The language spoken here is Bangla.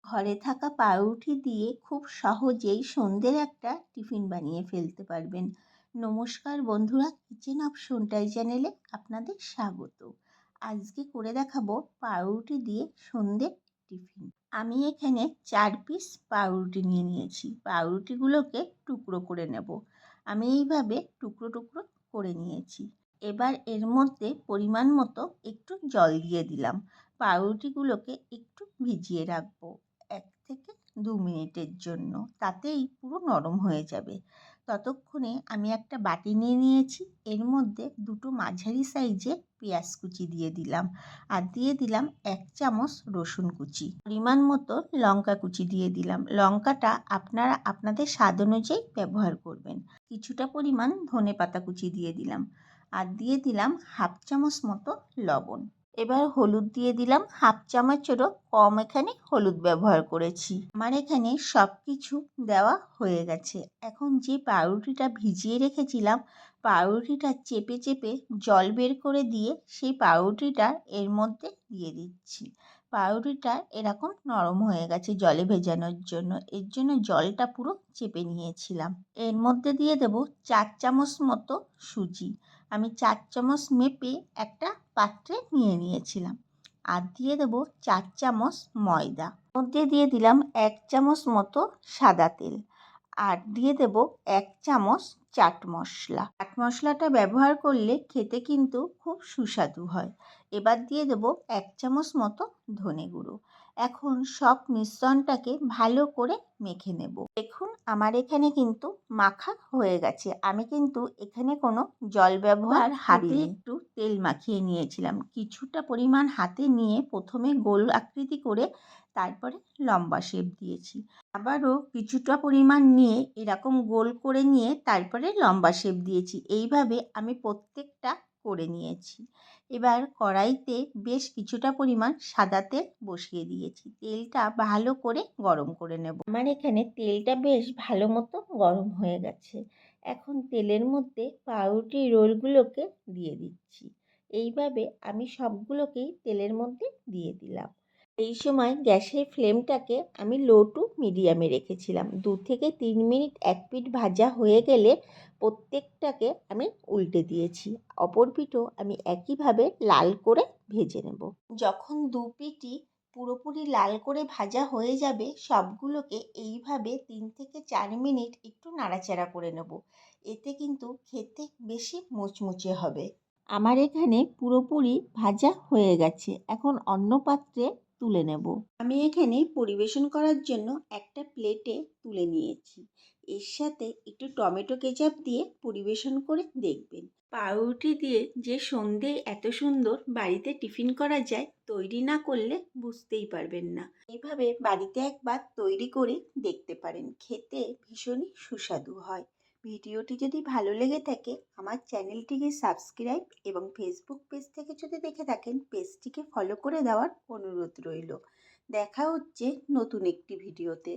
ঘরে থাকা পাউরুটি দিয়ে খুব সহজেই সন্ধ্যের একটা টিফিন বানিয়ে ফেলতে পারবেন। নমস্কার বন্ধুরা, কিচেন অফ সোনটাই চ্যানেলে আপনাদের স্বাগত। আজকে করে দেখাবো পাউরুটি দিয়ে সন্ধ্যের টিফিন। আমি এখানে 4 পিস পাউরুটি নিয়ে নিয়েছি। পাউরুটিগুলোকে টুকরো করে নেব। আমি এইভাবে টুকরো টুকরো করে নিয়েছি। এবার এর মধ্যে পরিমাণ মতো একটু জল দিয়ে দিলাম। পাউরুটিগুলোকে একটু ভিজিয়ে রাখবো 1 থেকে 2 মিনিটের জন্য, তাতেই পুরো নরম হয়ে যাবে। ততক্ষণে আমি একটা বাটি নিয়ে নিয়েছি। এর মধ্যে দুটো মাঝারি সাইজের পেঁয়াজ কুচি দিয়ে দিলাম, আর দিয়ে দিলাম 1 চামচ রসুন কুচি। পরিমাণ মতো লঙ্কা কুচি দিয়ে দিলাম। লঙ্কাটা আপনারা আপনাদের স্বাদ অনুযায়ী ব্যবহার করবেন। কিছুটা পরিমাণ ধনেপাতা কুচি দিয়ে দিলাম, আর দিয়ে দিলাম 1/2 চামচ মতো লবণ। এবার হলুদ দিয়ে দিলাম 1/2 চামচেরও কম, এখানে হলুদ ব্যবহার করেছি। আমার এখানে সব কিছু দেওয়া হয়ে গেছে। এখন যে পাউরুটিটা ভিজিয়ে রেখেছিলাম, পাউরুটিটা চেপে চেপে জল বের করে দিয়ে সেই পাউরুটিটা এর মধ্যে দিয়ে দিচ্ছি। পাউরুটিটা এরকম নরম হয়ে গেছে জলে ভেজানোর জন্য, এর জন্য জলটা পুরো চেপে নিয়েছিলাম। এর মধ্যে দিয়ে দেব 4 চামচ মতো সুজি। আমি 4 চামচ মেপে একটা পাত্রে নিয়ে নিয়েছিলাম। আর দিয়ে দেব 4 চামচ ময়দা। মধ্যে দিয়ে দিলাম 1 চামচ মতো সাদা তেল, আর দিয়ে দেব 1 চামচ চাট মশলা। চাট মশলাটা ব্যবহার করলে খেতে কিন্তু খুব সুস্বাদু হয়। এবার দিয়ে দেব 1 চামচ মতো ধনে গুঁড়ো। এখন সব মিশ্রণটাকে ভালো করে মেখে নেব। দেখুন আমার এখানে কিন্তু মাখা হয়ে গেছে। আমি কিন্তু এখানে কোনো জল ব্যবহার হাতে একটু তেল মাখিয়ে নিয়েছিলাম। কিছুটা পরিমাণ হাতে নিয়ে প্রথমে গোল আকৃতি করে তারপরে লম্বা শেপ দিয়েছি। আবারও কিছুটা পরিমাণ নিয়ে এরকম গোল করে নিয়ে তারপরে লম্বা শেপ দিয়েছি। এইভাবে আমি প্রত্যেকটা করে নিয়েছি। এবার কড়াইতে বেশ কিছুটা পরিমাণ সাদা তেল বসিয়ে দিয়েছি। তেলটা ভালো করে গরম করে নেব। আমার এখানে তেলটা বেশ ভালো মতো গরম হয়ে গেছে। এখন তেলের মধ্যে পাউরুটি রোলগুলোকে দিয়ে দিচ্ছি। এইভাবে আমি সবগুলোকেই তেলের মধ্যে দিয়ে দিলাম। এই সময় গ্যাসের ফ্লেমটাকে আমি লো টু মিডিয়ামে রেখেছিলাম। 2 থেকে 3 মিনিট এক পিঠ ভাজা হয়ে গেলে প্রত্যেকটাকে আমি উল্টে দিয়েছি। অপর পিঠও আমি একইভাবে লাল করে ভেজে নেব। যখন 2 পিঠই পুরোপুরি লাল করে ভাজা হয়ে যাবে, সবগুলোকে এইভাবে 3 থেকে 4 মিনিট একটু নাড়াচাড়া করে নেব। এতে কিন্তু খেতে বেশি মুচমুচে হবে। আমার এখানে পুরোপুরি ভাজা হয়ে গেছে। এখন অন্য পাত্রে তুলে নেব। আমি এখানে পরিবেশন করার জন্য একটা প্লেটে তুলে নিয়েছি। এর সাথে একটু টমেটো কেচাপ দিয়ে পরিবেশন করে দেখবেন। পাউরুটি দিয়ে যে সন্ধে এত সুন্দর বাড়িতে টিফিন করা যায়, তৈরি না করলে বুঝতেই পারবেন না। এইভাবে বাড়িতে একবার তৈরি করে দেখতে পারেন, খেতে ভীষণই সুস্বাদু হয়। ভিডিওটি যদি ভালো লেগে থাকে আমার চ্যানেলটিকে সাবস্ক্রাইব এবং ফেসবুক পেজ থেকে যদি দেখে থাকেন পেজটিকে ফলো করে দেওয়ার অনুরোধ রইল। দেখা হচ্ছে নতুন একটি ভিডিওতে।